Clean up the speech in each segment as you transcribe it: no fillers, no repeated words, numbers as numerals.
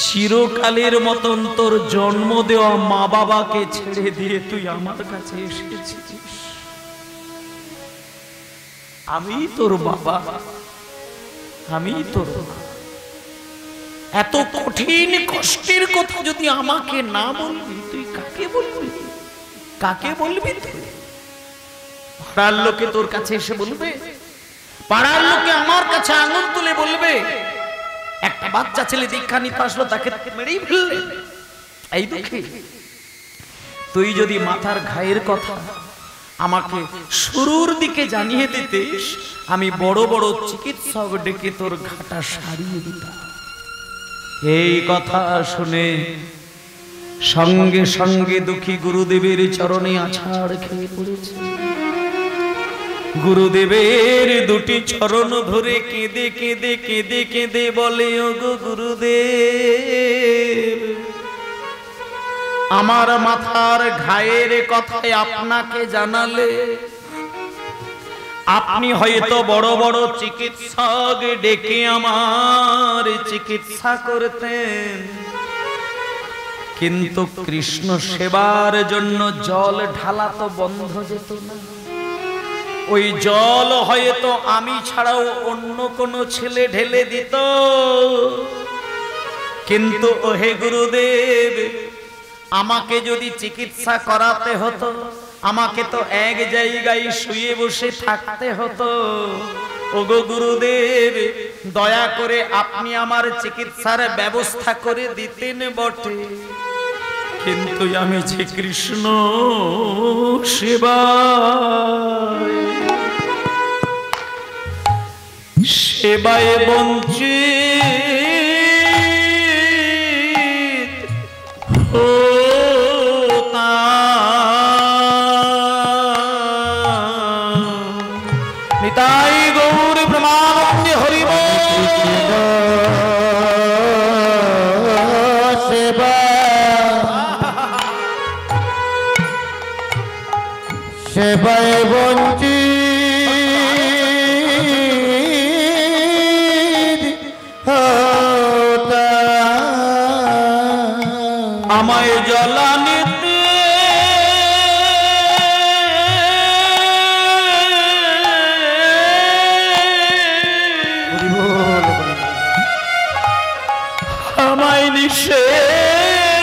চিরকালের মতন তোর জন্ম দেওয়া মা বাবাকে ছেড়ে দিয়ে তুই আমার কাছে এসেছিস। আমি তোর বাবা, আমি তোর মা। এত কঠিন কষ্টের কথা যদি আমাকে না বলবি, তুই কাকে বলবি? কাকে বলবি তুই? পাড়ার লোকে তোর কাছে এসে বলবে, পাড়ার লোকে আমার কাছে আঙুল তুলে বলবে একটা বাচ্চা ছেলে দীক্ষা নিতে আসলো, তাকে মেরেই ফেললে। এই দুঃখী তুই যদি মাথার ঘায়ের কথা আমাকে শুরুর দিকে জানিয়ে দিতিস, আমি বড় বড় চিকিৎসক ডেকে তোর ঘাটা সারিয়ে দিতাম। এই কথা শুনে সঙ্গে সঙ্গে দুঃখী গুরুদেবের চরণে আছাড় খেয়ে পড়েছে। গুরুদেবের দুটি চরণ ধরে কেঁদে কেঁদে কেঁদে কেঁদে বলে, ওগো গুরুদেব, আমার মাথার ঘায়ের কথায় আপনাকে জানালে আপনি হয়তো বড় বড় চিকিৎসক ডেকে আমার চিকিৎসা করতেন, কিন্তু কৃষ্ণ সেবার জন্য জল ঢালা তো বন্ধ যেত না। ওই জল হয়তো আমি ছাড়াও অন্য কোনো ছেলে ঢেলে দিত, কিন্তু ওহে গুরুদেব, আমাকে যদি চিকিৎসা করাতে হতো, আমাকে তো এক জায়গায় শুয়ে বসে থাকতে হতো। ওগো গুরুদেব, দয়া করে আপনি আমার চিকিৎসার ব্যবস্থা করে দিতেন বটে, কিন্তু আমি যে কৃষ্ণ সেবায় বঞ্চিত নিতাই গৌর ব্রহ্মানন্দে হরি বল। সেবায় বঞ্চিত হতা, আমায় জ্বালানিতে আমায় নিষেধ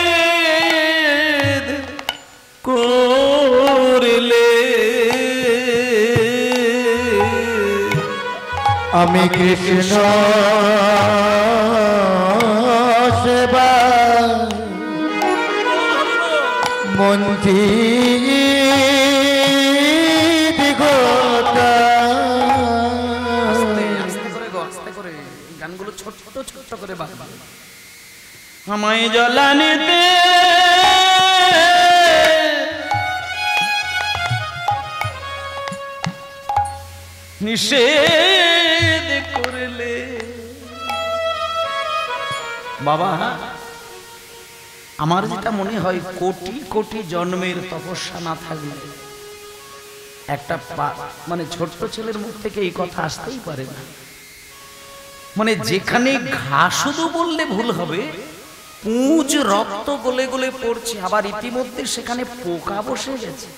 করলে, আমি কৃষ্ণ সেবা মঞ্চিত হতা। আস্তে করে গানগুলো ছোট ছোট করে বাজবা। আমায় জ্বালানিতে নিষেধ করলে, বাবা আমার যেটা মনে হয়, কোটি কোটি জন্মের তপস্যা না থাকলে একটা মানে ছোট্ট ছেলের মুখ থেকে এই কথা আসতেই পারে না। মানে যেখানে ঘা শুধু বললে ভুল হবে, পুঁজ রক্ত গলে গলে পড়ছে, আবার ইতিমধ্যে সেখানে পোকা বসে গেছে,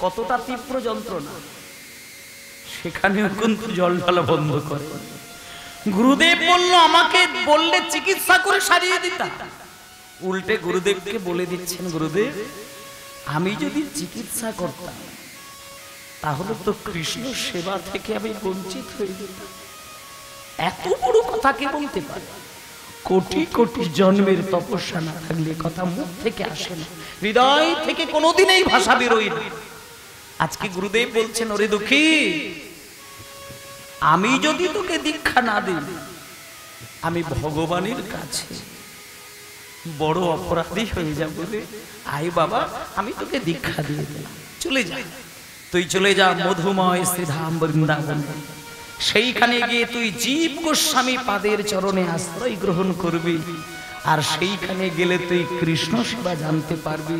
কতটা তীব্র যন্ত্রণা, সেখানেও কিন্তু জল ঢালা বন্ধ করে। গুরুদেব বলল, আমাকে বললে চিকিৎসা করে সারিয়ে দিতাম। উল্টে গুরুদেবকে বলে দিচ্ছেন, গুরুদেব আমি যদি চিকিৎসা করতাম তাহলে তো কৃষ্ণ সেবা থেকে আমি বঞ্চিত হয়ে যেতাম। এত বড় কথা কে বলতে পারে? কোটি কোটি জন্মের তপস্যা না থাকলে কথা মুখ থেকে আসে না, হৃদয় থেকে কোনোদিনই ভাষা বেরোয় না। আজকে গুরুদেব বলছেন, ওরে দুঃখী, আমি যদি তোকে দীক্ষা না দিই, আমি ভগবানের কাছে বড় অপরাধী হয়ে যাব রে। আয় বাবা, আমি তোকে দীক্ষা দিয়ে দিলাম, চলে যা, তুই চলে যা মধুময় শ্রীধাম বৃন্দাবন। সেইখানে গিয়ে তুই জীব গোস্বামী পাদের চরণে আশ্রয় গ্রহণ করবি, আর সেইখানে গেলে তুই কৃষ্ণ সেবা জানতে পারবি।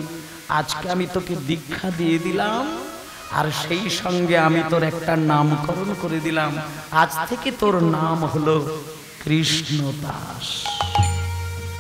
আজকে আমি তোকে দীক্ষা দিয়ে দিলাম, আর সেই সঙ্গে আমি তোর একটা নামকরণ করে দিলাম। আজ থেকে তোর নাম হলো কৃষ্ণ দাস।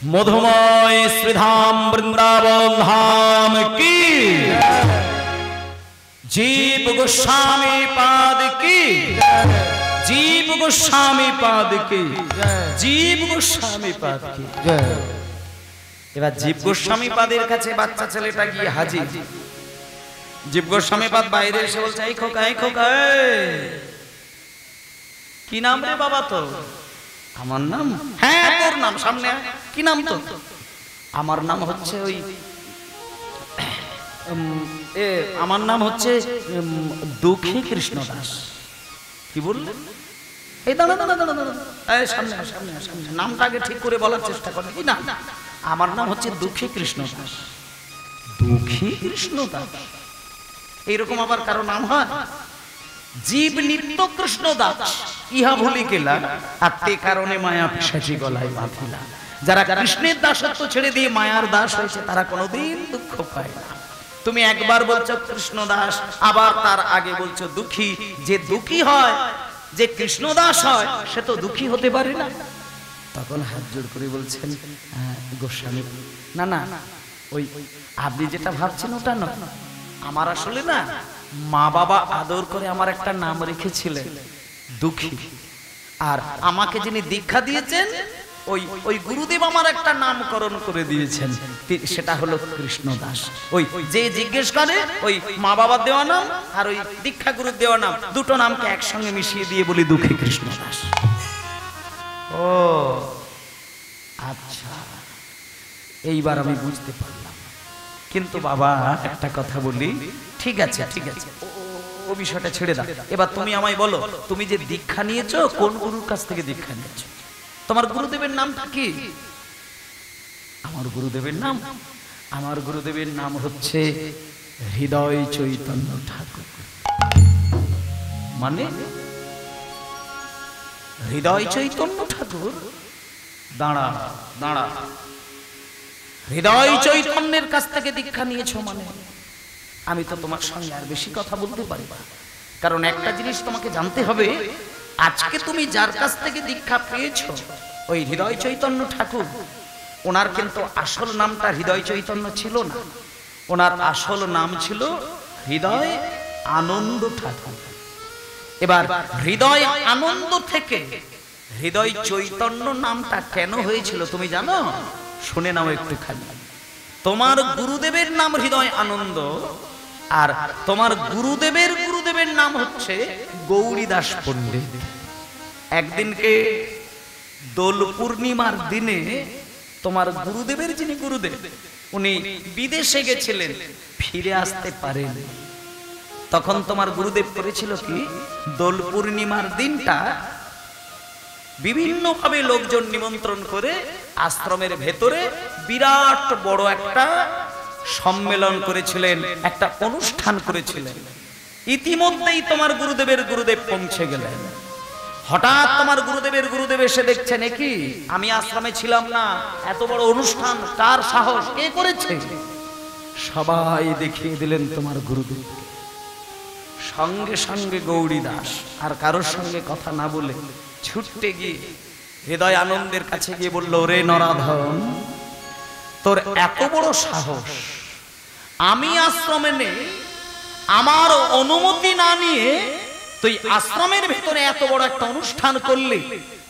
মধুময় শ্রীধাম বৃন্দাবন ধাম কি, জীব গোস্বামী পাদ কি, জীব গোস্বামী পাদ কি, জীব গোস্বামী পাদ কি। এবার জীব গোস্বামী পাদের কাছে বাচ্চা ছেলেটা গিয়ে হাজির। জীব গোস্বামী পাদ বাইরে এসে বলছে, এই খোকা, এই খোকা, কি নাম রে বাবা তো? আমার নাম? হ্যাঁ তোর নাম, সামনে কি নাম তো? আমার নাম হচ্ছে ওই আমার নাম হচ্ছে দুঃখী কৃষ্ণ দাস। কি বললে? এই দাঁড়া দাঁড়া দাঁড়া দাঁড়া, এই সামনে সামনে সামনে, নামটা আগে ঠিক করে বলার চেষ্টা করে। কি না, আমার নাম হচ্ছে দুঃখী কৃষ্ণ দাস। দুঃখী কৃষ্ণ দাস এইরকম আবার কারো নাম হয়? জীব নিত্য কৃষ্ণ দাস, ইহা ভুলি গেলা, আর তে কারণে মায়া পিশাচি গলায় বাঁধিলা। যারা কৃষ্ণের দাসত্ব ছেড়ে দিয়ে মায়ার দাস হয়েছে তারা কোনোদিন দুঃখ পায় না। তুমি একবার বলছো কৃষ্ণ দাস, আবার তার আগে বলছো দুঃখী। যে দুঃখী হয়, যে কৃষ্ণ দাস হয়, সে তো দুঃখী হতে পারে না। তখন হাত জোড় করে বলছেন গোস্বামী, না না, ওই আপনি যেটা ভাবছেন ওটা নয়। আমার আসলে না মা বাবা আদর করে আমার একটা নাম রেখেছিলেন দুঃখী, আর আমাকে যিনি দীক্ষা দিয়েছেন ওই ওই গুরুদেব আমার একটা নামকরণ করে দিয়েছেন, সেটা হলো কৃষ্ণ দাস। ওই যে জিজ্ঞেস করে ওই মা বাবার দেওয়া নাম আর ওই দীক্ষা গুরুর দেওয়া নাম, দুটো নামকে একসঙ্গে মিশিয়ে দিয়ে বলি দুঃখী কৃষ্ণ দাস। ও আচ্ছা, এইবার আমি বুঝতে পারলাম। কিন্তু বাবা একটা কথা বলি, ঠিক আছে ঠিক আছে, ও বিষয়টা ছেড়ে দাও। এবার তুমি আমায় বলো, তুমি যে দীক্ষা নিয়েছো কোন গুরুর কাছ থেকে দীক্ষা নিয়েছো? তোমার গুরুদেবের নামটা কি? আমার গুরুদেবের নাম হচ্ছে হৃদয় চৈতন্য ঠাকুর। মানে হৃদয় চৈতন্য ঠাকুর? দাঁড়া দাঁড়া, হৃদয় চৈতন্যের কাছ থেকে দীক্ষা নিয়েছো মানে? আমি তো তোমার সঙ্গে আর বেশি কথা বলতে পারি না, কারণ একটা জিনিস তোমাকে জানতে হবে, আজকে তুমি যার কাছ থেকে দীক্ষা পেয়েছো ওই হৃদয় চৈতন্য ঠাকুর, ওনার কিন্তু আসল নামটা হৃদয় চৈতন্য ছিল না। ওনার আসল নাম ছিল হৃদয় আনন্দ ঠাকুর। এবার হৃদয় আনন্দ থেকে হৃদয় চৈতন্য নামটা কেন হয়েছিল তুমি জানো? শুনে নাও একটুখানি। তোমার গুরুদেবের নাম হৃদয় আনন্দ, আর তোমার গুরুদেবের নাম হচ্ছে গৌরীদাস পণ্ডিত। একদিনকে দোল পূর্ণিমার দিনে তোমার গুরুদেবের যিনি গুরুদেব উনি বিদেশে গেছিলেন, ফিরে আসতে পারেন। তখন তোমার গুরুদেব করেছিল কি, দোল পূর্ণিমার দিনটা বিভিন্ন ভাবে লোকজন নিমন্ত্রণ করে আশ্রমের ভেতরে বিরাট বড় একটা সম্মেলন করেছিলেন, একটা অনুষ্ঠান করেছিলেন। ইতিমধ্যেই তোমার গুরুদেব পৌঁছে গেলেন। হঠাৎ তোমার গুরুদেব এসে দেখছেন, কি আমি আশ্রমে ছিলাম না, এত বড় অনুষ্ঠান কার সাহস, কে করেছে? সবাই দেখিয়ে দিলেন তোমার গুরুদেব। সঙ্গে সঙ্গে গৌরী দাস আর কারোর সঙ্গে কথা না বলে ছুটতে গিয়ে হৃদয় আনন্দের কাছে গিয়ে বলল, রে নরাধন, তোর এত বড় সাহস, আমি আশ্রমে নেই, আমার অনুমতি না নিয়ে তুই আশ্রমের ভেতরে এত বড় একটা অনুষ্ঠান করলি,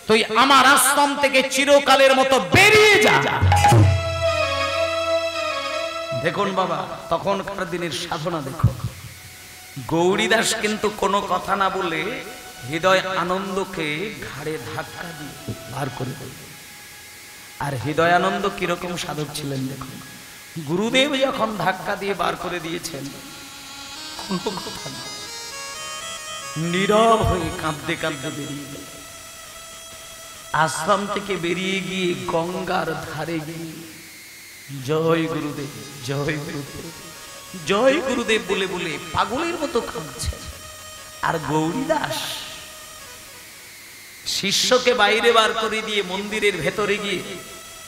তুই আমার আশ্রম থেকে চিরকালের মতো বেরিয়ে যা। দেখুন বাবা, তখনকার দিনের সাধনা দেখো। গৌরীদাস কিন্তু কোনো কথা না বলে হৃদয় আনন্দকে ঘাড়ে ধাক্কা দিয়ে বার করে দিল। আর হৃদয় আনন্দ কিরকম সাধক ছিলেন দেখুন। গুরুদেব যখন ধাক্কা দিয়ে বার করে দিয়েছেন, কোনো কথা না, নীরব হয়ে কাঁদতে কাঁদতে বেরিয়ে গেল। আশ্রম থেকে বেরিয়ে গিয়ে গঙ্গার ধারে গিয়ে জয় গুরুদেব, জয় গুরুদেব, জয় গুরুদেব বলে বলে পাগলের মতো কাঁদছে। আর গৌরীদাস শিষ্যকে বাইরে বার করে দিয়ে মন্দিরের ভেতরে গিয়ে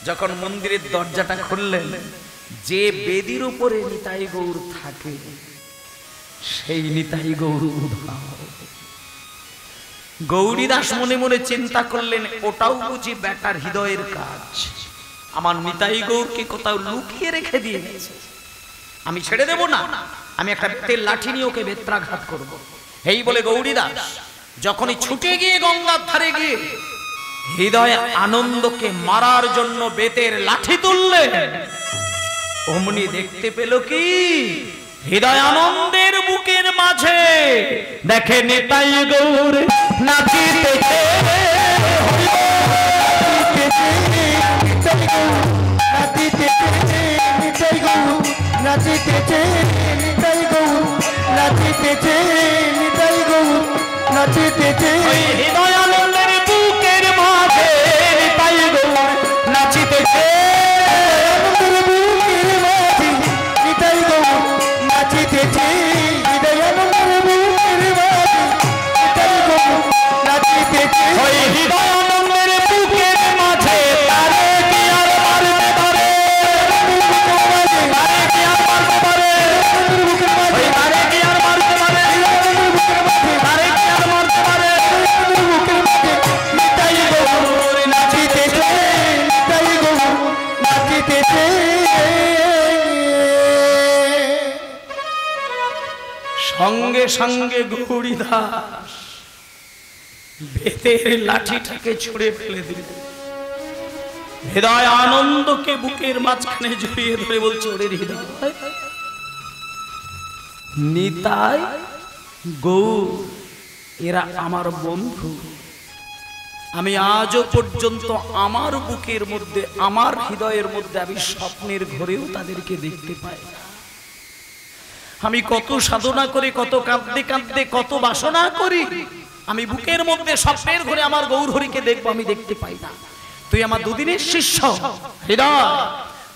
যখন মন্দিরের দরজাটা খুললেন, যে বেদির উপরে নিতাই গৌর থাকে সেই নিতাই গৌর উধাও। গৌরীদাস মনে মনে চিন্তা করলেন, ওটাও বুঝি বেটার হৃদয়ের কাজ। আমার নিতাই গৌরকে কোথাও লুকিয়ে রেখে দিয়ে গেছে। আমি ছেড়ে দেব না, আমি একটা বেতের লাঠি নিয়ে ওকে বেত্রাঘাত করব। এই বলে গৌরীদাস যখনই ছুটে গিয়ে গঙ্গার ধারে গিয়ে হৃদয় আনন্দকে মারার জন্য বেতের লাঠি তুললেন, অমনি দেখতে পেল কি হৃদয় আনন্দের বুকের মাঝে দেখে নিতাই গৌর নাচিতেছে, নাচিতেছে নিতাই গৌর, নাচিতেছে নিতাই গৌর, নাচিতেছে হৃদয় আনন্দের বুকের মাঝে নিতাই গৌর নাচিতেছে, নিতাই গৌর নাচিতেছে, হৃদয় আনন্দের বুকের মাঝে নিতাই গৌর নাচিতেছে, হৃদয় আনন্দের বুকের মাঝে তারে কি আর মারতে পারে, তারে কি আর মারতে পারে, তারে কি আর মারতে পারে, তারে কি আর মারতে পারে, নিতাই গৌর নাচিতেছে, নিতাই গৌর নাচিতেছে। সঙ্গে সঙ্গে গৌরীদাস বেতের লাঠিটাকে ছুঁড়ে ফেলে দিল, হৃদয় আনন্দকে বুকের মাঝখানে জড়িয়ে ধরে বলছে, ওরে হৃদয়, নিতাই গৌর এরা আমার বন্ধু, আমি আজও পর্যন্ত আমার বুকের মধ্যে আমার হৃদয়ের মধ্যে আমি স্বপ্নের ঘরেও তাদেরকে দেখতে পাই না। আমি কত সাধনা করে, কত কাঁদতে কাঁদতে, কত বাসনা করি, আমি বুকের মধ্যে স্বপ্নের ঘরে আমার গৌরহরিকে দেখবো, আমি দেখতে পাই না। তুই আমার দুদিনের শিষ্য হৃদয়,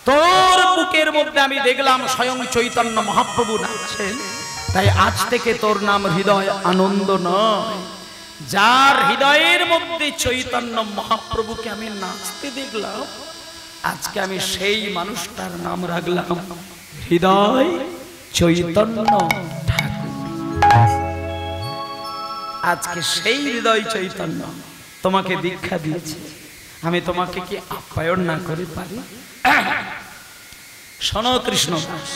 তোর বুকের মধ্যে আমি দেখলাম স্বয়ং চৈতন্য মহাপ্রভু নাচছেন, তাই আজ থেকে তোর নাম হৃদয় আনন্দ নয়। যার হৃদয়ের মধ্যে চৈতন্য মহাপ্রভুকে আমি নাচতে দেখলাম, আজকে আমি সেই মানুষটার নাম রাখলাম হৃদয় চৈতন্য ঠাকুর। আজকে সেই হৃদয় চৈতন্য তোমাকে দীক্ষা দিয়েছে, আমি তোমাকে কি আপ্যায়ন না করে পারি? শোনো কৃষ্ণ দাস,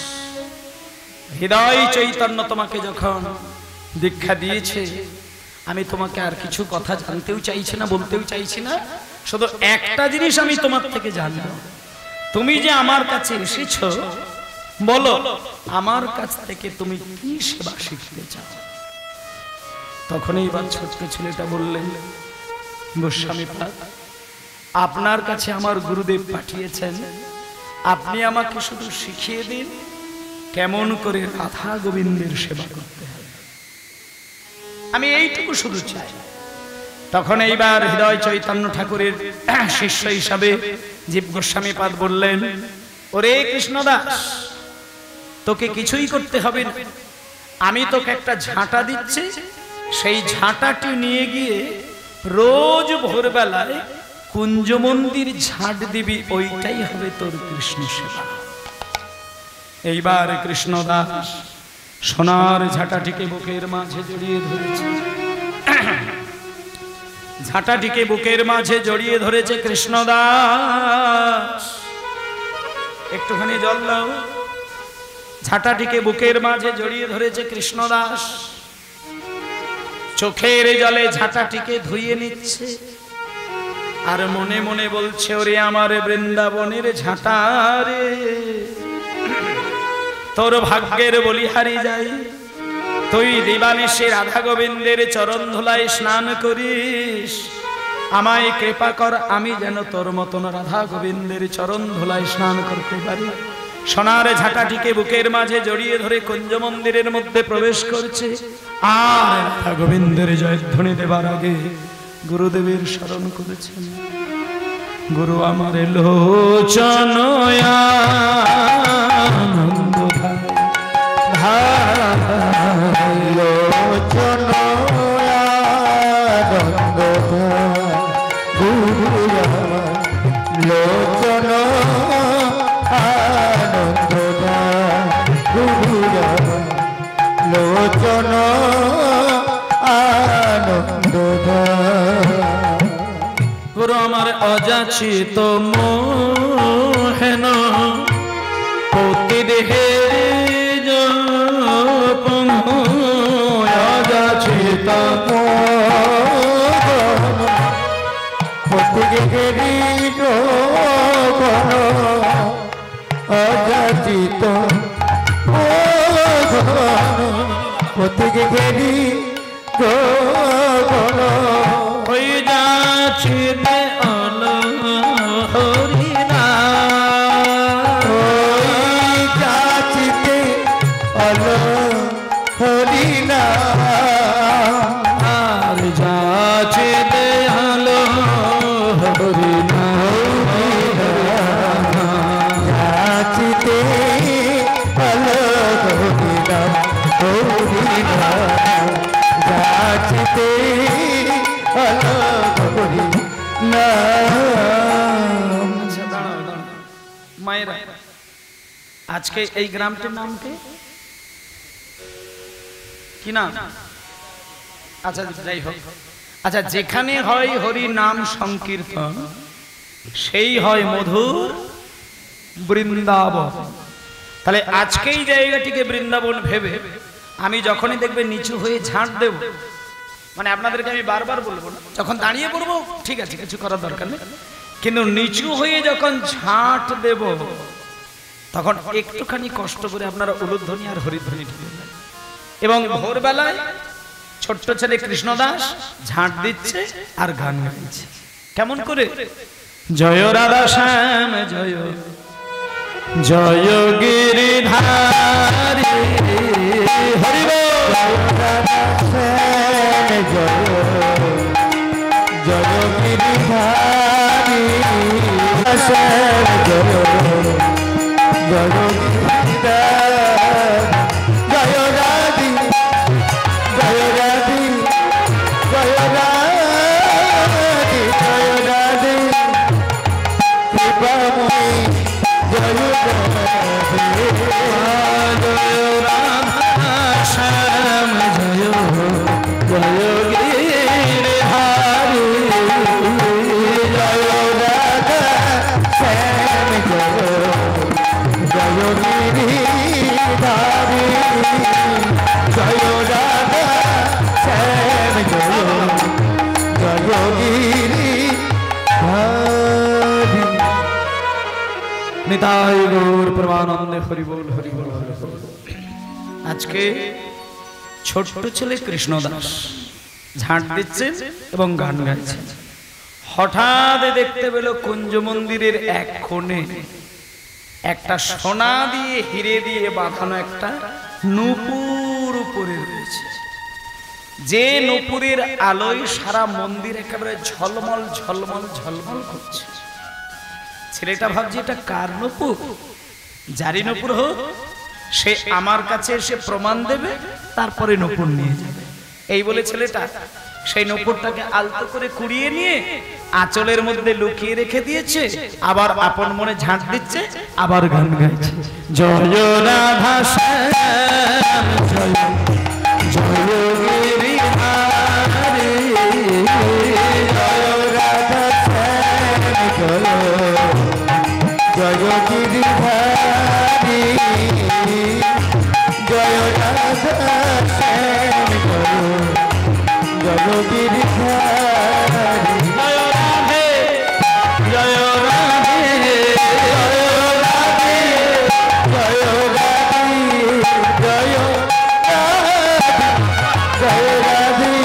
হৃদয় চৈতন্য তোমাকে যখন দীক্ষা দিয়েছে, আমি তোমাকে আর কিছু কথা জানতেও চাইছি না, বলতেও চাইছি না, শুধু একটা জিনিস আমি তোমার থেকে জানবো, তুমি যে আমার কাছে এসেছো, বলো আমার কাছ থেকে তুমি কি সেবা শিখতে চাও? তখন এইবার ছোট্ট ছেলেটা বললেন, গোস্বামীপাদ, আপনার কাছে আমার গুরুদেব পাঠিয়েছেন, আপনি আমাকে শুধু শিখিয়ে দিন কেমন করে রাধা গোবিন্দের সেবা করতে হবে, আমি এইটুকু শুধু চাই। তখন এইবার হৃদয় চৈতন্য ঠাকুরের শিষ্য হিসাবে জীব গোস্বামীপাদ বললেন, ওরে কৃষ্ণদাস, তোকে কিছুই করতে হবে না, আমি তোকে একটা ঝাঁটা দিচ্ছি, সেই ঝাঁটাটি নিয়ে গিয়ে রোজ ভোরবেলায় কুঞ্জ মন্দির ঝাঁট দিবি, ওইটাই হবে তোর কৃষ্ণ সেবা। এইবার কৃষ্ণদাস সোনার ঝাঁটাটিকে বুকের মাঝে জড়িয়ে ধরেছে, ঝাঁটাটিকে বুকের মাঝে জড়িয়ে ধরেছে কৃষ্ণদাস। একটুখানি জল দাও। ঝাঁটাটিকে বুকের মাঝে জড়িয়ে ধরেছে কৃষ্ণদাস, চোখের জলে ঝাঁটাটিকে ধুইয়ে নিচ্ছে, আর মনে মনে বলছে, ওরে আমার বৃন্দাবনের ঝাঁটা রে, তোর ভাগ্যের বলিহারি যাই, তুই দিবানিশে রাধা গোবিন্দের চরণ ধুলায় স্নান করিস, আমায় কৃপা কর, আমি যেন তোর মতন রাধা গোবিন্দের চরণ ধুলায় স্নান করতে পারি। সোনার ঝাঁটাটিকে বুকের মাঝে জড়িয়ে ধরে কুঞ্জ মন্দিরের মধ্যে প্রবেশ করছে, আর রাধা গোবিন্দের জয়ধ্বনি দেবার আগে গুরুদেবের স্মরণ করেছেন, গুরু আমার লোচন আনন্দ ধায়, লোচন আনন্দ গুরু লোচন আনন্দ গুরু লোচন আনন্দ। গুরু আমার অযাচিত মন প্রতিগেরি অযাচিত প্রতিগেরি হয়ে যাচ্ছে হরিনা যাচিতে অল হরিনা আর যাচ্ছে দেয়াল হরিনা যাচিতে অল হরিনা হরিনা যাচিতে অল হরিনা। আচ্ছা দাঁড়াও দাঁড়াও মায়েরা, আজকে এই গ্রামটির নাম কি নাম? আচ্ছা যাই হোক, আচ্ছা যেখানে হয় হরি নাম সংকীর্তন সেই হয় মধুর বৃন্দাবন। তাহলে আজকে এই জায়গাটিকে বৃন্দাবন ভেবে আমি যখনই দেখবে নিচু হয়ে ঝাঁট দেব, মানে আপনাদেরকে আমি বারবার বলবো না, যখন দাঁড়িয়ে পড়বো ঠিক আছে কিছু করার দরকার নেই, কিন্তু নিচু হয়ে যখন ঝাঁট দেব তখন একটুখানি কষ্ট করে আপনারা উলুধ্বনি আর হরিধ্বনি ঢুকবেন। এবং ভোরবেলায় ছোট্ট ছেলে কৃষ্ণদাস ঝাঁট দিচ্ছে আর গান গাইছে। কেমন করে? জয় রাধা শ্যাম জয় জয় গিরিধারী হরি বল। জয় গিরিধারী জয় জয় জয় রাধি জয় রাধি জয় রাধি জয় রাধি কৃপাময়ী জয় জয় রাধা শ্যাম জয় জয় গিরিধারী জয় রাধা শ্যাম জয় জয় গিরিধারী জয় রাধা শ্যাম জয় জয় গিরিধারী। নিতাই গৌর প্রমানন্দে হরি বল হরি বল হরি বল। আজকে ছোট্ট ছেলে কৃষ্ণদাস ঝাঁট দিচ্ছে এবং গান গাইছে। হঠাৎ দেখতে পেল কুঞ্জ মন্দিরের এক কোণে একটা সোনা দিয়ে হিরে দিয়ে বাঁধানো একটা নূপুর উপরে রয়েছে, যে নূপুরের আলোয় সারা মন্দির একেবারে ঝলমল ঝলমল ঝলমল করছে। ছেলেটা ভাবছে এটা কার নূপুর? যারই নূপুর হোক সে আমার কাছে এসে প্রমাণ দেবে, তারপরে নূপুর নিয়ে যাবে। এই বলে ছেলেটা সেই নূপুরটাকে আলতো করে কুড়িয়ে নিয়ে আঁচলের মধ্যে লুকিয়ে রেখে দিয়েছে, আবার আপন মনে ঝাঁট দিচ্ছে, আবার গান গাইছে। জয় রাধা শ্যাম জয় জয় গিরিধারী জয় রাধা শ্যাম জয় জয় গিরিধারী জয় রাধা শ্যাম জয় জয় গিরিধারী জয় রাধে জয় রাধে জয় রাধে জয় রাধে জয় রাধে জয় রাধে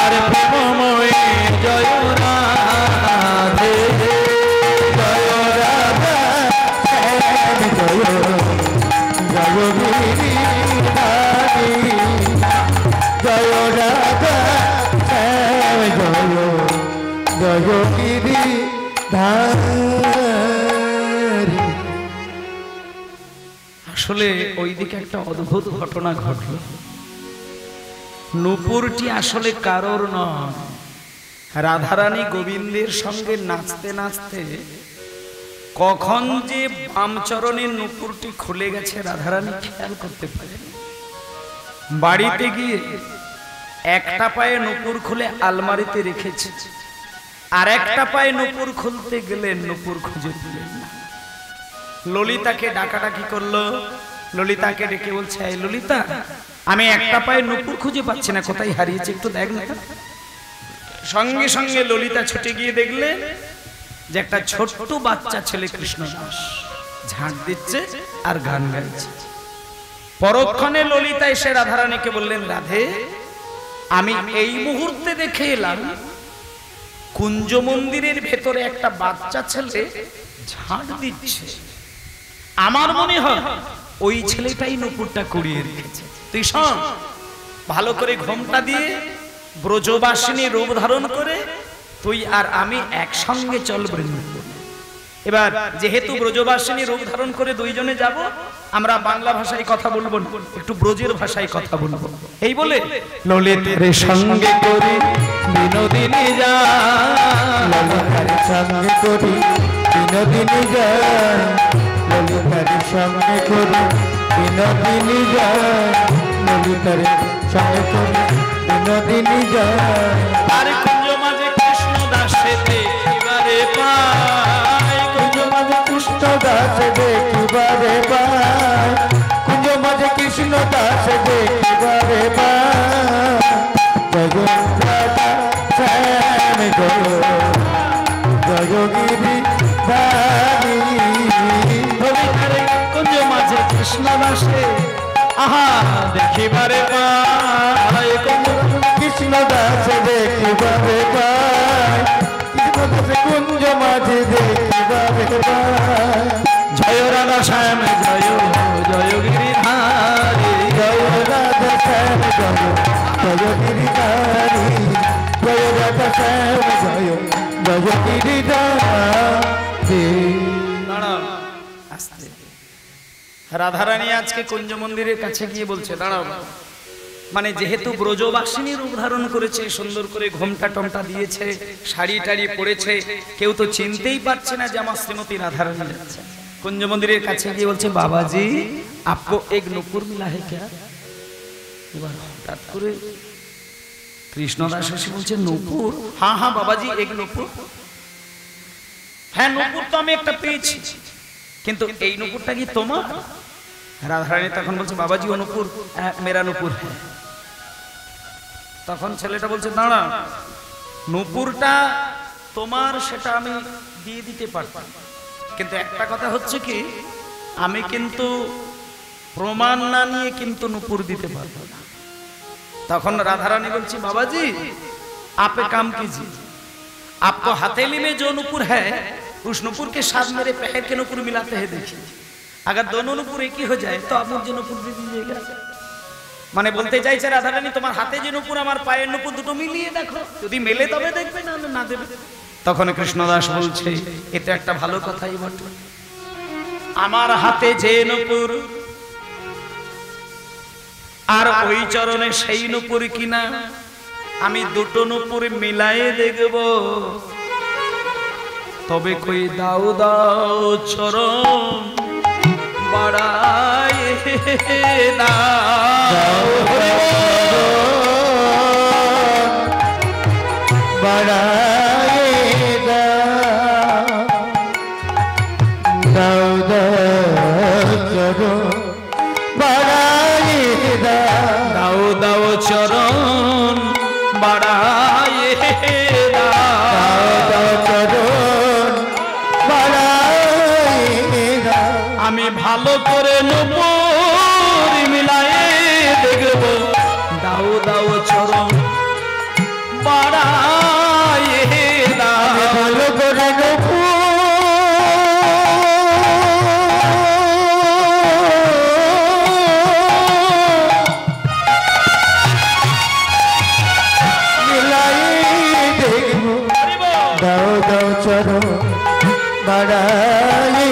আর প্রেমময় জয় রাধে জয় রাধা শ্যাম জয় জয় গিরিধারী জয় রাধা শ্যাম জয় জয় গিরিধারী। আসলে ওইদিকে একটা অদ্ভুত ঘটনা ঘটল। নূপুরটি আসলে কারোর নয়, রাধারানী গোবিন্দের সঙ্গে নাচতে নাচতে কখন যে বাম চরণের নূপুরটি খুলে গেছে রাধারানী খেয়াল করতে পারে। বাড়িতে গিয়ে একটা পায়ে নূপুর খুলে আলমারিতে রেখেছে, আর একটা পায়ে নূপুর খুলতে গেলেন নূপুর খুঁজে পেলেন না। ললিতাকে ডাকাডাকি করলো, ললিতাকে ডেকে বলছে, এই ললিতা আমি একটা পায়ে নুপুর খুঁজে পাচ্ছি না, কোথায় হারিয়েছে একটু দেখ না। সঙ্গে সঙ্গে ললিতা ছুটে গিয়ে দেখলেন যে একটা ছোট্ট বাচ্চা ছেলে কৃষ্ণদাস ঝাঁট দিচ্ছে আর গান গাইছে। পরক্ষণে ললিতা এসে রাধারানীকে বললেন, রাধে, আমি এই মুহূর্তে দেখে এলাম কুঞ্জ মন্দিরের ভেতরে একটা বাচ্চা ছেলে ঝাঁট দিচ্ছে। আমার মনে হয় ওই ছেলেটাই নুপুরটা কুড়িয়ে রেখেছে। তুই শোন, ভালো করে ঘোমটা দিয়ে ব্রজবাসিনী রূপ ধারণ করে তুই আর আমি একসঙ্গে চল বৃন্দাবন। এবার যেহেতু ব্রজবাসিনী রূপ ধারণ করে দুইজনে যাব, আমরা বাংলা ভাষায় কথা বলবো না, একটু ব্রজের ভাষায় কথা বলবো। এই বলে ললিতার সঙ্গে করি বিনোদিনী যায়, ললিতার সঙ্গে করি বিনোদিনী যায়, ললিতার সঙ্গে করি বিনোদিনী যায়, ললিতার সঙ্গে করি বিনোদিনী যায়। আর কুঞ্জ মাঝে কৃষ্ণ দাসে দেখিবারে পায়, কুঞ্জ মাঝে কৃষ্ণ দাস দেখিবারে পায়, কুঞ্জ মাঝে কৃষ্ণ দাস দেখিবারে পায়। জয় রাধা শ্যাম জয় গিরি ধারী, কুঞ্জ মাঝে কৃষ্ণ দাসে আহা দেখিবারে পায়, কৃষ্ণ দাস দেখিবারে পায়, কুঞ্জ মাঝে দেখিবারে পায়। জয় রাধা শ্যাম জয় জয় গিরিধারী, জয় রাধা শ্যাম জয় গিরিধারী, জয় রাধা শ্যাম জয় জয় গিরিধারী। দাঁড়াও আস্তে। রাধারানী আজকে কুঞ্জ মন্দিরের কাছে গিয়ে বলছে, দাঁড়াও, মানে যেহেতু ব্রজবাসিনী রূপ ধারণ করেছে, সুন্দর করে ঘোমটা টমটা দিয়েছে, শাড়ি টাড়ি পরেছে, কেউ তো চিনতেই পারছে না যে আমার শ্রীমতী রাধারানী যাচ্ছে। কুঞ্জ মন্দিরের কাছে গিয়ে বলছে, বাবাজি আপকো এক নুপুর মিলা হে ক্যা? এবার হঠাৎ করে কৃষ্ণদাস এসে বলছে, নুপুর? হ্যাঁ হ্যাঁ বাবাজি, এক নুপুর। হ্যাঁ নুপুর তো আমি একটা পেয়েছি, কিন্তু এই নুপুরটা কি তোমার? রাধারানী তখন বলছে, বাবাজি ও নুপুর মেরা নুপুর। তখন ছেলেটা বলছে, দাঁড়া, নুপুরটা তোমার সেটা আমি দিয়ে দিতে পারতাম, কিন্তু একটা কথা হচ্ছে কি, আমি কিন্তু প্রমাণ না নিয়ে কিন্তু নুপুর দিতে পারবো না। তখন রাধারানী বলছি, बाबाजी आप एक काम कीजिए, आपको हथेली में जो नुपुर है उस नुपुर के साथ मेरे पैर के नुपुर मिलाते हैं, देखिए अगर दोनों नुपुर एक ही हो जाए तो आप मुझे नुपुर दे दीजिएगा। মানে বলতে চাইছে রাধারানী, তোমার হাতে যে নুপুর আমার পায়ের নুপুর দুটো মিলিয়ে দেখো, যদি মেলে তবে দেখবে, না না দেবে। তখন কৃষ্ণদাস বলছে, এটা একটা ভালো কথাই বটে, আমার হাতে যে নুপুর আর ওই চরণে সেই নুপুর কিনা, আমি দুটো নুপুর মিলায়ে দেখব, তবে কই দাও দাও চরণ বাড়ায় দাও, বাড়ায় দাও, দাও দাও চরণ বাড়ায় দাও, দাও দাও চরণ বাড়ায় দাও, দাও চরণ বাড়ায় দাও। আমি ভালো করে নুপুর মিলায়ে দেখব, দাও দাও চরণ বাড়ায় দাও, ভালো করে নুপুর দাও দাও চরণ বাড়াই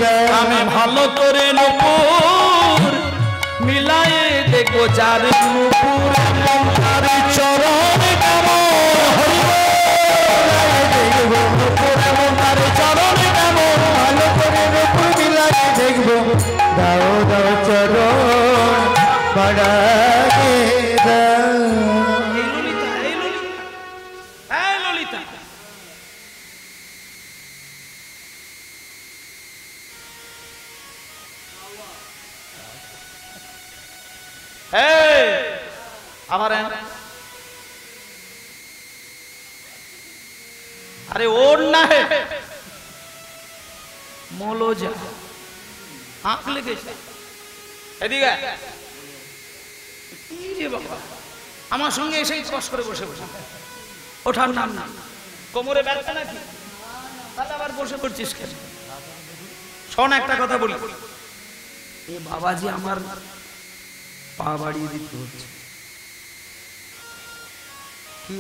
দাও। আমি ভালো করে নুপুর মিলায়ে দেখবো, যার নুপুর তার চরণ কেমন, দেখবো নুপুর এমন তার চরণ কেমন, ভালো করে নুপুর মিলাই দেখবো, দাও দাও চরণ বাড়াই দাও। এই ললিতা, এই ললিতা, এই ললিতা, এই আবার আরে ওর না হে মলোজা আঁক লেগেছে এদিকে বাবা আমার সঙ্গে এসেই কষ্ট করে বসে বসে ওঠার নাম না কোমরে ব্যথা নাকি তাহলে আবার বসে পড়ছিস কেন শোন একটা কথা বলি এ বাবাজি আমার পা বাড়িয়ে দিতে হচ্ছে কি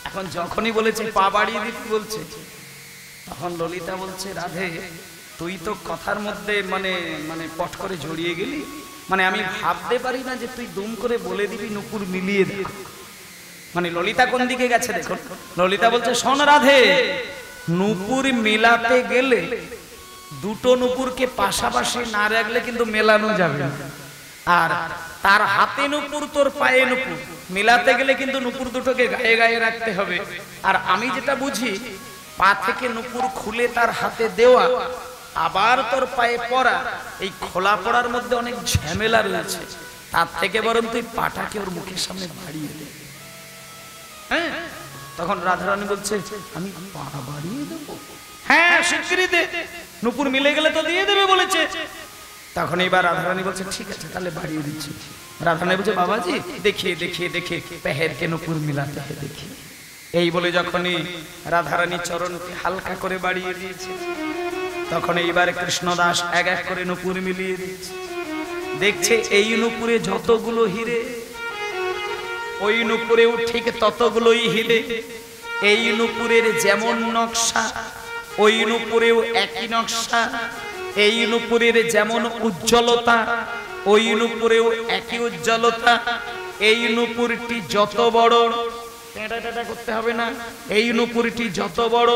এখন যখনই বলেছে পা বাড়িয়ে দিতে বলছে তখন ললিতা বলছে রাধে তুই তো কথার মধ্যে মানে মানে পট করে জড়িয়ে গেলি মানে আমি ভাবতে পারি না যে তুই দুম করে বলে দিবি নুপুর মিলিয়ে দে মানে ললিতা কোন দিকে গেছে দেখো ললিতা বলছে শোন রাধে নুপুর মেলাতে গেলে দুটো নুপুরকে পাশাপাশি না রাখলে কিন্তু মেলানো যাবে না আর তার হাতে নুপুর তোর পায়ে নুপুর মেলাতে গেলে কিন্তু নুপুর দুটোকে গায়ে গায়ে রাখতে হবে আর আমি যেটা বুঝি পা থেকে নুপুর খুলে তার হাতে দেওয়া আবার তোর পায়ে পড়া এই খোলা পড়ার মধ্যে অনেক ঝামেলা রয়েছে তার থেকে বরং তুই পাটাকে ওর মুখের সামনে বাড়িয়ে দে হ্যাঁ তখন রাধারানী বলছে আমি পা বাড়িয়ে দেবো হ্যাঁ শিগগিরই দে নুপুর মিলে গেলে তো দিয়ে দেবে বলেছে তখন এবার রাধারানী বলছে ঠিক আছে তাহলে বাড়িয়ে দিচ্ছি রাধারানী বলছে বাবাজি দেখিয়ে দেখিয়ে দেখে পেহের কে নুপুর মিলাতে হয় দেখি এই বলে যখনই রাধারানী চরণকে হালকা করে বাড়িয়ে দিয়েছে তখন এইবার কৃষ্ণদাস এক এক করে নুপুর মিলিয়ে দিচ্ছে দেখছে এই নুপুরে যতগুলো হিরে ওই নুপুরেও ঠিক ততগুলোই হিরে এই নুপুরের যেমন নকশা ওই নুপুরেও একই নকশা এই নুপুরের যেমন উজ্জ্বলতা ওই নুপুরেও একই উজ্জ্বলতা এই নুপুরটি যত বড় করতে হবে না এই নুপুরটি যত বড়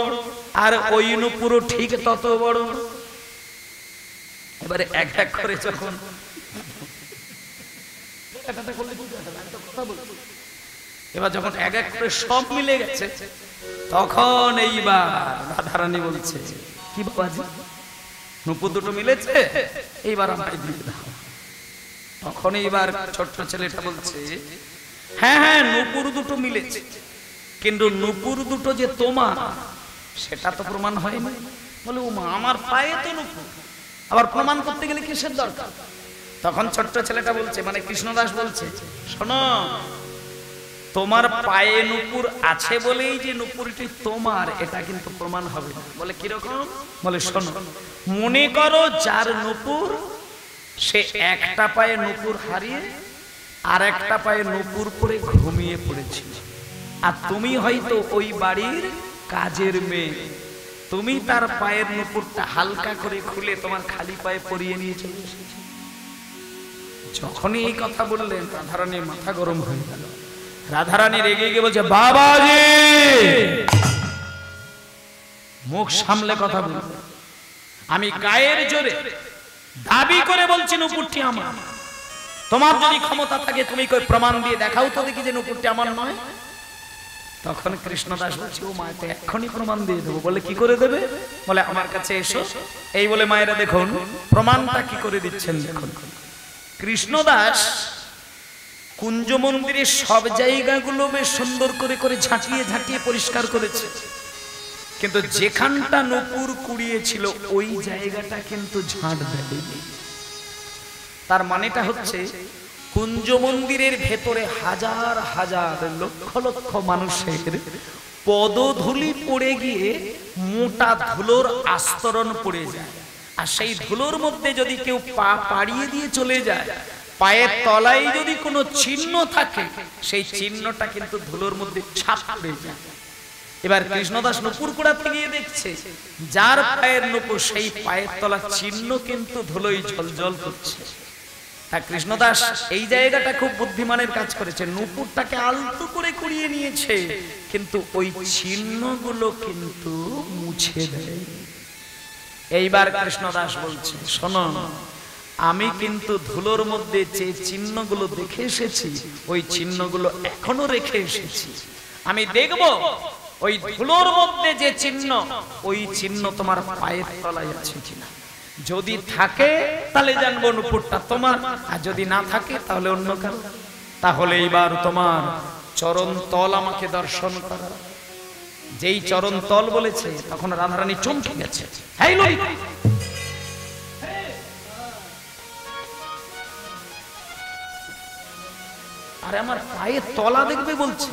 আর ওই নুপুরও ঠিক তত বড় এবারে এক এক করে যখন এবার যখন এক এক করে সব মিলে গেছে তখন এইবার রাধারানী বলছে কি বাবাজি নুপুর দুটো মিলেছে এইবার আমায় দিয়ে দাও তখন এইবার ছোট্ট ছেলেটা বলছে হ্যাঁ হ্যাঁ নুপুর দুটো মিলেছে কিন্তু নুপুর দুটো যে তোমার সেটা তো প্রমাণ হয়নি বলে ও মা আমার পায়ে তো নুপুর আবার প্রমাণ করতে গেলে কিসের দরকার তখন ছোট্ট ছেলেটা বলছে মানে কৃষ্ণদাস বলছে শোনো তোমার পায়ে নুপুর আছে বলেই যে নুপুরটি তোমার এটা কিন্তু প্রমাণ হবে না বলে কিরকম বলে শোনো মনে করো যার নুপুর সে একটা পায়ে নুপুর হারিয়ে আর একটা পায়ে নুপুর পরে ঘুমিয়ে পড়েছিল আর তুমি হয়তো ওই বাড়ির কাজের মেয়ে তুমি তার পায়ের নুপুরটা হালকা করে খুলে তোমার খালি পায়ে পরিয়ে নিয়ে চলে এসেছো যখনই এই কথা বললেন রাধারানীর মাথা গরম হয়ে গেল রাধারানী রেগে গিয়ে বলছে বাবাজি মুখ সামলে কথা বলবে আমি গায়ের জোরে দাবি করে বলছি নুপুরটি আমার তোমার যদি ক্ষমতা থাকে তুমি কই প্রমাণ দিয়ে দেখাও তো দেখি যে নুপুরটি আমার নয় তখন কৃষ্ণদাস বলছে ও মা তো এক্ষুনি প্রমাণ দিয়ে দেবো বলে কি করে দেবে বলে আমার কাছে এসো এই বলে মায়েরা দেখুন প্রমাণটা কি করে দিচ্ছেন দেখুন কৃষ্ণদাস কুঞ্জ মন্দিরের সব জায়গাগুলো বেশ সুন্দর করে করে ঝাঁটিয়ে ঝাঁটিয়ে পরিষ্কার করেছে কিন্তু যেখানটা নুপুর কুড়িয়েছিল ওই জায়গাটা কিন্তু ঝাঁট দেয়নি তার মানেটা হচ্ছে কুঞ্জ মন্দিরের ভেতরে হাজার হাজার লক্ষ লক্ষ মানুষের পদধূলি পড়ে গিয়ে মোটা ধুলোর আস্তরণ পড়ে যায় আর সেই ধুলোর মধ্যে যদি কেউ পা পাড়িয়ে দিয়ে চলে যায় পায়ের তলায় যদি কোনো চিহ্ন থাকে সেই চিহ্নটা কিন্তু ধুলোর মধ্যে ছাপ পড়ে যায় এবার কৃষ্ণদাস নুপুর কুড়াতে গিয়ে দেখছে যার পায়ের নুপুর সেই পায়ের তলার চিহ্ন কিন্তু ধুলোয় ঝলঝল করছে তা কৃষ্ণদাস এই জায়গাটা খুব বুদ্ধিমানের কাজ করেছে নুপুরটাকে আলতো করে কুড়িয়ে নিয়েছে কিন্তু ওই চিহ্নগুলো কিন্তু মুছে দেয় এইবার কৃষ্ণদাস বলছে শোনো আমি কিন্তু ধুলোর মধ্যে যে চিহ্নগুলো দেখে এসেছি ওই চিহ্নগুলো এখনো রেখে এসেছি আমি দেখব ওই ধুলোর মধ্যে যে চিহ্ন ওই চিহ্ন তোমার পায়ের তলায় আছে কিনা যদি থাকে তাহলে জানবো নুপুরটা তোমার, আর যদি না থাকে তাহলে অন্য কারো। তাহলে এইবার তোমার চরণ তল আমাকে দর্শন করো। যেই চরণ তল বলেছে তখন রাধারানী চমকে গেছে। হেই ললিতা, আরে আমার পায়ের তলা দেখবে বলছে।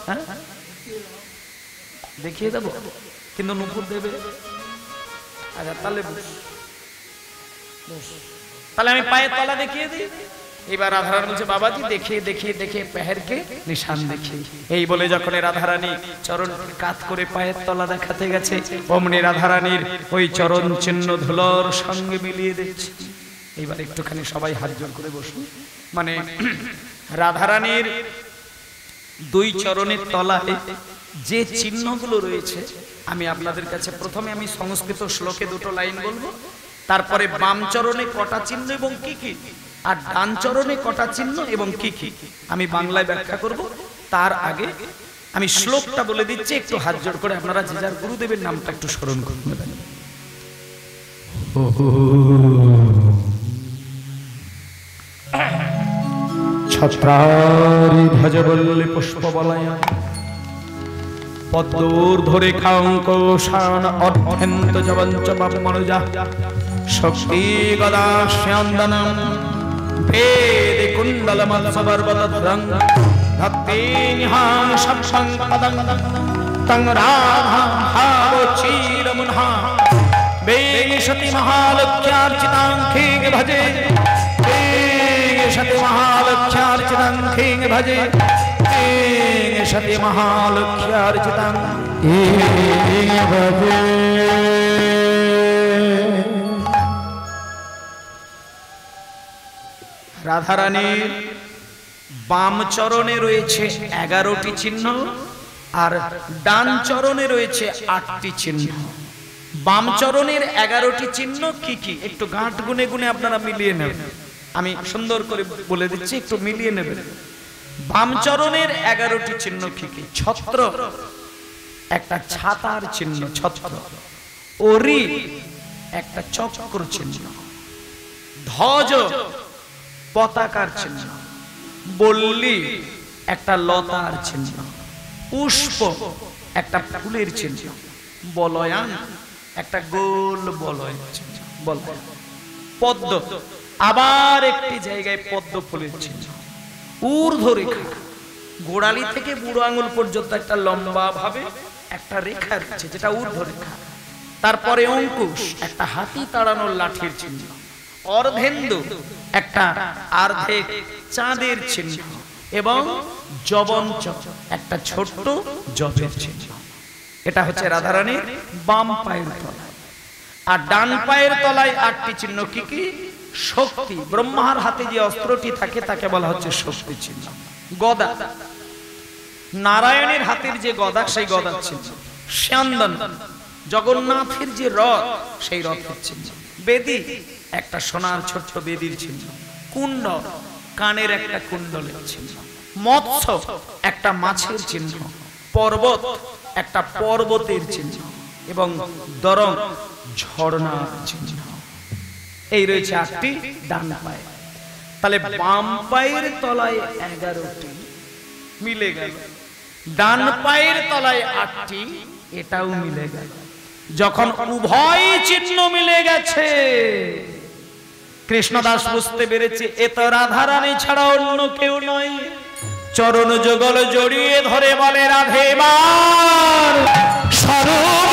হ্যাঁ দেখিয়ে দেবো, কিন্তু নুপুর দেবে। আচ্ছা তাহলে তাহলে আমি পায়ের তলা দেখিয়ে দিই। এবার রাধারানী বলছে বাবাজি দেখিয়ে দেখিয়ে দেখে পেহেরকে নিশান দেখি। এই বলে যখন রাধারানী চরণ কাত করে পায়ের তলা দেখাতে গেছে, অমনি রাধারানীর ওই চরণ চিহ্ন ধুলোর সঙ্গে মিলিয়ে দিচ্ছে। এইবার একটুখানি সবাই হাত জোড় করে বসুন। মানে রাধারানীর দুই চরণের তলায় যে চিহ্নগুলো রয়েছে, আমি আপনাদের কাছে প্রথমে আমি সংস্কৃত শ্লোকে দুটো লাইন বলবো, তারপরে বাম চরণে কটা চিহ্ন এবং কি কি, আর ডান চরণে কটা চিহ্ন এবং কি কি আমি বাংলায় ব্যাখ্যা করব। তার আগে আমি শ্লোকটা বলে দিচ্ছি, একটু হাত জোড় করে আপনারা যে যার গুরুদেবের নামটা একটু স্মরণ করে নেবেন। ছত্রারি ভজবল্লী পুষ্পবলয় পদ্মূর্ধ্বরে খাঙ্কোষান অর্ধেন্ত জবঞ্চ মনুজা শক্তি গদা স্যন্দনম বেদে কুণ্ডল মৎসবর্বতদ্রং ভক্তি নিহাং সৎসং পদং তং রাধা ভাবো চিরমুনহা বেশতি মহালক্ষ্যার্চিতাং খেং ভজে সতি মহালক্ষ্যার্চিতাং খেং ভজে সতি মহালক্ষ্যার্চিতাং ভজে। রাধারানীর বাম চরণে রয়েছে 11টি চিহ্ন, আর ডান চরণে রয়েছে 8টি চিহ্ন। বাম চরণের 11টি চিহ্ন কি কি একটু গাঁট গুনে গুনে আপনারা মিলিয়ে নেবেন। আমি সুন্দর করে বলে দিচ্ছি, একটু মিলিয়ে নেবেন। বাম চরণের 11টি চিহ্ন কি কি? ছত্র, একটা ছাতার চিহ্ন ছত্র, ওরি একটা চক্র চিহ্ন, ধ্বজ পতাকার চিহ্ন, বল্লী একটা লতার চিহ্ন, পুষ্প একটা ফুলের চিহ্ন, বলয়ান একটা গোল বলয় চিহ্ন, বলয়, পদ্ম আবার একটি জায়গায় পদ্ম ফুলের চিহ্ন, ঊর্ধ্ব রেখা গোড়ালি থেকে বুড়ো আঙুল পর্যন্ত একটা লম্বা ভাবে একটা রেখা রয়েছে যেটা ঊর্ধ্ব রেখা। তারপরে অঙ্কুশ একটা হাতি তাড়ানোর লাঠির চিহ্ন, অর্ধেন্দু একটা আর্ধে চাঁদের চিহ্ন, এবং জবঞ্চ একটা ছোট্ট জবের চিহ্ন। এটা হচ্ছে রাধারানীর বাম পায়ের তলায়। আর ডান পায়ের তলায় 8টি চিহ্ন কি কি? শক্তি, ব্রহ্মার হাতে যে অস্ত্রটি থাকে তাকে বলা হচ্ছে শক্তি চিহ্ন। গদা, নারায়ণের হাতের যে গদা সেই গদার চিহ্ন। স্যন্দন, জগন্নাথের যে রথ সেই রথের চিহ্ন। বেদী, একটা সোনার ছোট্ট বেদীর চিহ্ন। কুণ্ডল, কানের একটা কুণ্ডলের চিহ্ন। মৎস্য, একটা মাছের চিহ্ন। পর্বত, একটা পর্বতের চিহ্ন। এবং দরং, ঝর্ণার চিহ্ন। এই রয়েছে 8টি ডান পায়ে। তাহলে বাম পায়ের তলায় 11টি মিলে গেল, ডান পায়ের তলায় 8টি, এটাও মিলে গেল। যখন উভয় চিহ্ন মিলে গেছে কৃষ্ণদাস বুঝতে পেরেছে এ তো রাধারানী ছাড়া অন্য কেউ নয়। চরণ যুগল জড়িয়ে ধরে বলে রাধে বার স্বরূপ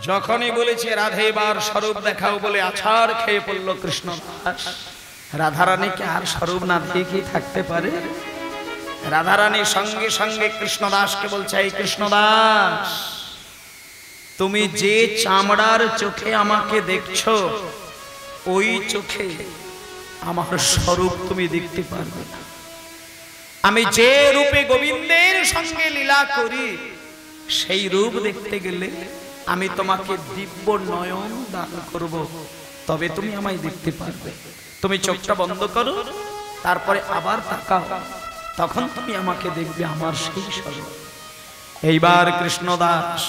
যখনই বলেছে রাধে বার স্বরূপ দেখাও বলে আছাড় খেয়ে পড়ল কৃষ্ণ। রাধারানীকে আর স্বরূপ না দিয়ে কি থাকতে পারে? রাধারানী সঙ্গে সঙ্গে কৃষ্ণদাসকে বলছে, এই কৃষ্ণদাস, তুমি যে চামড়ার চোখে আমাকে দেখছো, ওই চোখে আমার স্বরূপ তুমি দেখতে পারবে না। আমি যে রূপে গোবিন্দের সঙ্গে লীলা করি, সেই রূপ দেখতে গেলে আমি তোমাকে দিব্য নয়ন দান করব, তবে তুমি আমায় দেখতে পারবে। তুমি চোখটা বন্ধ করো, তারপরে আবার তাকাও, তখন তুমি আমাকে দেখবে আমার সেই স্বরূপ। এইবার কৃষ্ণদাস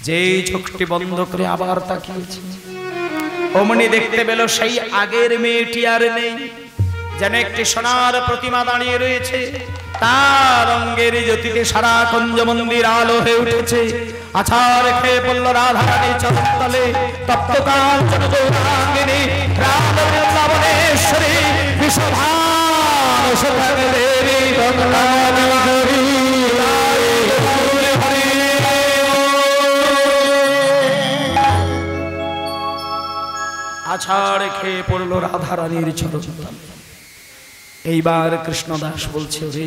যেই চোখটি বন্ধ করে আবার তাকিয়েছে, অমনি দেখতে পেল সেই আগের মেয়েটি আর নেই, যেন একটি সোনার প্রতিমা দাঁড়িয়ে রয়েছে। তার অঙ্গের জ্যোতিতে সারা কুঞ্জ মন্দির আলো হয়ে উঠেছে। আছাড় খেয়ে পড়ল রাধারানী চরণতলে। তপ্তকাঞ্চন গৌরাঙ্গিনী রামবল্লভেশ্বরী বিশ্বভান সুখে দেবী গঙ্গাধরী। আছাড় খেয়ে পড়ল রাধারানীর চরণতলে। এইবার কৃষ্ণদাস বলছে, ওরে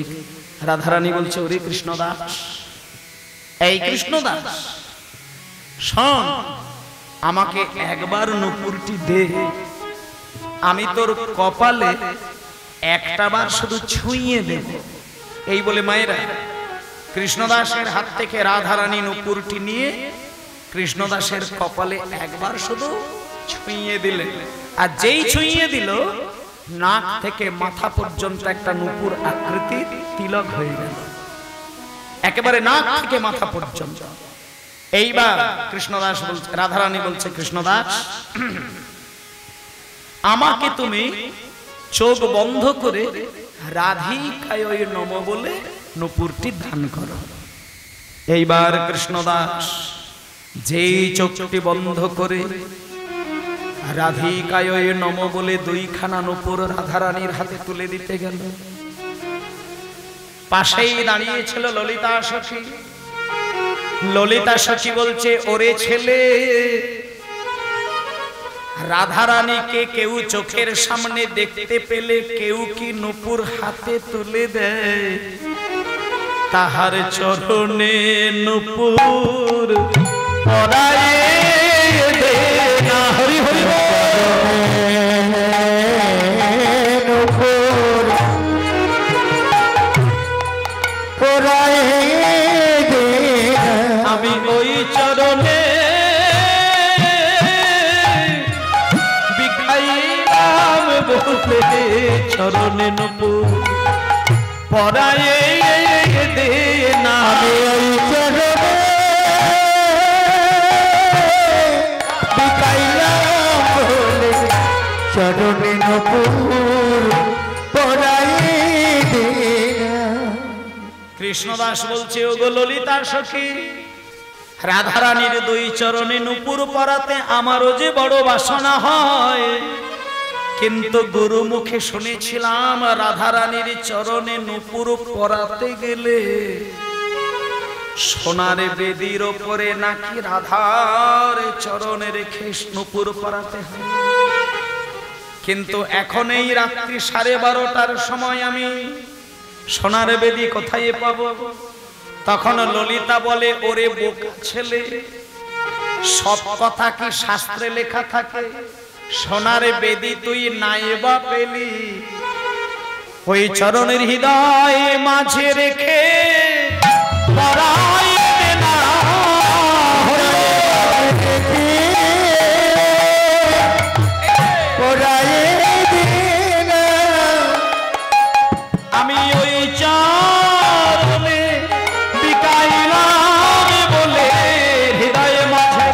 রাধারানী বলছে, ওরে কৃষ্ণদাস, এই কৃষ্ণদাস শোন, আমাকে একবার নূপুরটি দে, আমি তোর কপালে একটা বার শুধু ছুঁয়ে দেব। এই বলে মায়েরা কৃষ্ণদাসের হাত থেকে রাধারানী নূপুরটি নিয়ে কৃষ্ণদাসের কপালে একবার শুধু ছুঁয়ে দিলেন। আর যেই ছুঁয়ে দিল, নাক থেকে মাথা পর্যন্ত একটা নূপুর আকৃতির তিলক হয়ে গেল, একেবারে নাক থেকে মাথা পর্যন্ত। এইবার কৃষ্ণদাস বলছে, রাধারানী বলছে, কৃষ্ণদাস, আমাকে তুমি চোখ বন্ধ করে রাধিকায় নম বলে নূপুরটি দান করো। এইবার কৃষ্ণদাস যেই চোখটি বন্ধ করে রাধিকায় নম বলে দুইখানা নূপুর রাধারানীর হাতে তুলে দিতে গেল, পাশেই দাঁড়িয়েছিল ললিতা সখী। ললিতা সখী বলছে, ওরে ছেলে, রাধারানীকে কেউ চোখের সামনে দেখতে পেলে কেউ কি নূপুর হাতে তুলে দেয়? তাহার চরণে নূপুর পরায়ে দে না। হরি হরি নূপুর পরায়ে দে, আমি ওই চরণে বিখাইলাম বলে, চরণে নূপুর পরায়ে দে না। আমি ওই চরণে বিকাইলাম বলে, চরণে নূপুর পরায়ে দে না। কৃষ্ণদাস বলছে, ওগো ললিতা সখী, রাধারানীর দুই চরণে নূপুর পরাতে আমারও যে বড় বাসনা হয়, কিন্তু গুরু মুখে শুনেছিলাম রাধারানীর চরণে নূপুর পরাতে গেলে সোনার বেদির ওপরে নাকি রাধার চরণে রেখে নূপুর পরাতে হয়। কিন্তু এখন এই রাত্রি 12:30টার সময় আমি সোনার বেদি কোথায় পাবো? তখন ললিতা বলে, ওরে বোকা ছেলে, সব কথা কি শাস্ত্রে লেখা থাকে? সোনার বেদি তুই নাইবা পেলি, ওই চরণের হৃদয় মাঝে রেখে পরাই দে না। পরায়ে দে না। আমি ওই চরণে বিকাইলাম বলে হৃদয় মাঝে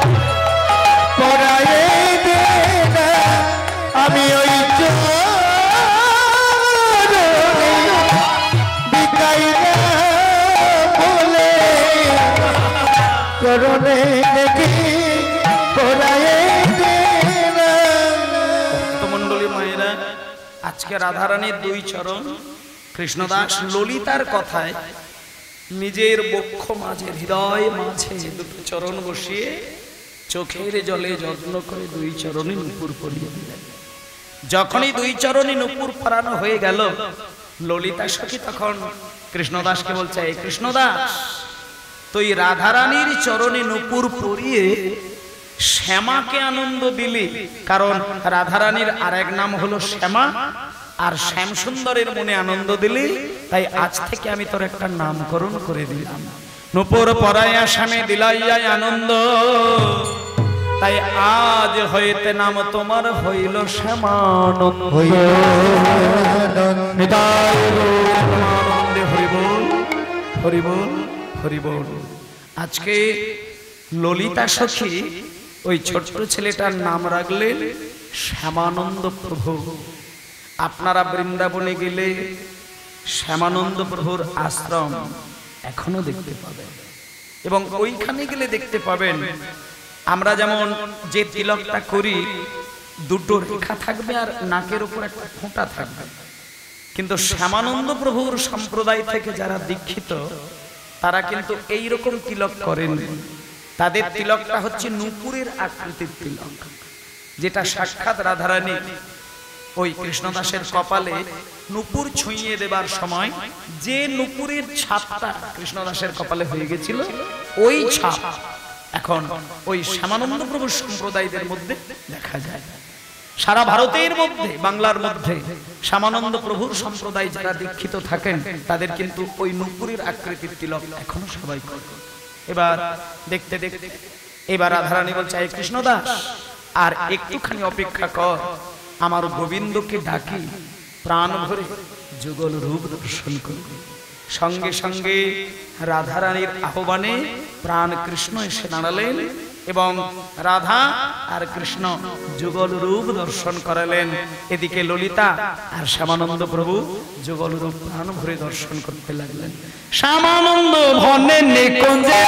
পরায়ে দে না। আমি ওই চরণে বিকাইলাম বলে, চরণে দেখি পরায়ে দে না। ভক্তমণ্ডলী মায়েরা, আজকে রাধারানীর দুই চরণ কৃষ্ণদাস ললিতার কথায় নিজের বক্ষ মাঝে, হৃদয় মাঝে দুটো চরণ বসিয়ে চোখের জলে যত্ন করে দুই চরণে নূপুর পরিয়ে দিলেন। যখনই দুই চরণে নূপুর পরানো হয়ে গেল, ললিতা সখী তখন কৃষ্ণদাসকে বলছে, এই কৃষ্ণদাস, তুই রাধারানীর চরণে নূপুর পরিয়ে শ্যামাকে আনন্দ দিলি, কারণ রাধারানীর আরেক নাম হলো শ্যামা, আর শ্যাম সুন্দরের মনে আনন্দ দিলি, তাই আজ থেকে আমি তোর একটা নামকরণ করে দিলাম। নূপুর পরাইয়া শ্যামে দিলাইয়াই আনন্দ, তাই আজ হইতে নাম তোমার হইল শ্যামানন্দ। আনন্দে হরিবোল হরিবোল হরিবোল। আজকে ললিতা সখী ওই ছোট্ট ছেলেটার নাম রাখলেন শ্যামানন্দ প্রভু। আপনারা বৃন্দাবনে গেলে শ্যামানন্দ প্রভুর আশ্রম এখনো দেখতে পাবেন, এবং ওইখানে গেলে দেখতে পাবেন আমরা যেমন যে তিলকটা করি দুটো রেখা থাকবে আর নাকের উপর একটা ফোঁটা থাকবে, কিন্তু শ্যামানন্দ প্রভুর সম্প্রদায় থেকে যারা দীক্ষিত তারা কিন্তু এই রকম তিলক করেন। তাদের তিলকটা হচ্ছে নূপুরের আকৃতির তিলক, যেটা সাক্ষাৎ রাধারানী ওই কৃষ্ণদাসের কপালে নূপুর ছুঁইয়ে দেবার সময় যে নূপুরের ছাপটা কৃষ্ণদাসের কপালে হয়ে গেছিল, ওই ছাপ এখন ওই শ্যামানন্দ প্রভুর সম্প্রদায়দের মধ্যে দেখা যায়। সারা ভারতের মধ্যে, বাংলার মধ্যে শ্যামানন্দ প্রভুর সম্প্রদায় যারা দীক্ষিত থাকেন তাদের কিন্তু ওই নূপুরের আকৃতির তিলক এখনো সবাই করে। এবার দেখতে দেখতে এবার রাধারানী বলছে, এই কৃষ্ণদাস, আর একটুখানি অপেক্ষা কর, আমার গোবিন্দকে ডাকি প্রাণ ভরে যুগল রূপ দর্শন করবে। সঙ্গে সঙ্গে রাধারানীর আহ্বানে প্রাণ কৃষ্ণ এসে দাঁড়ালেন এবং রাধা আর কৃষ্ণ যুগল রূপ দর্শন করালেন। এদিকে ললিতা আর শ্যামানন্দ প্রভু যুগল রূপ প্রাণ ভরে দর্শন করতে লাগলেন। শ্যামানন্দ ভনে নিকুঞ্জে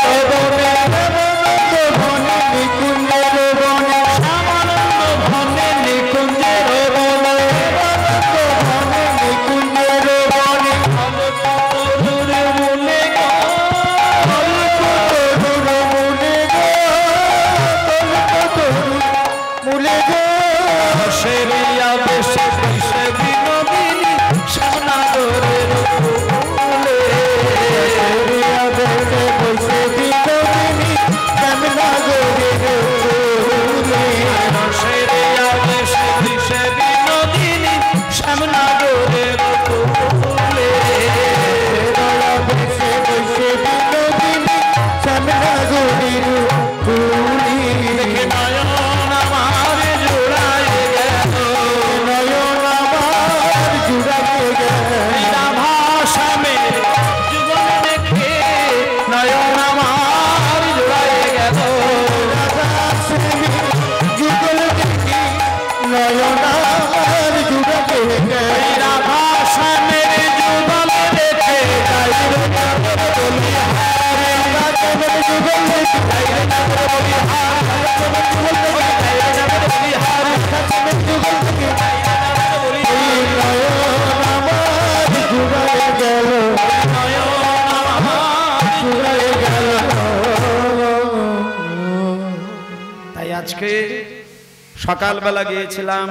সকালবেলা গিয়েছিলাম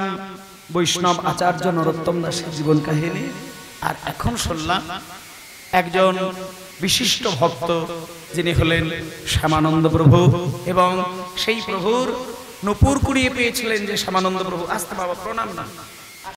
বৈষ্ণব আচার্য নরোত্তম দাসের জীবন কাহিনী, আর এখন শুনলাম একজন বিশিষ্ট ভক্ত যিনি হলেন শ্যামানন্দ প্রভু, এবং সেই প্রভুর নূপুর কুড়িয়ে পেয়েছিলেন যে শ্যামানন্দ প্রভু। আসতে বাবা, প্রণাম না।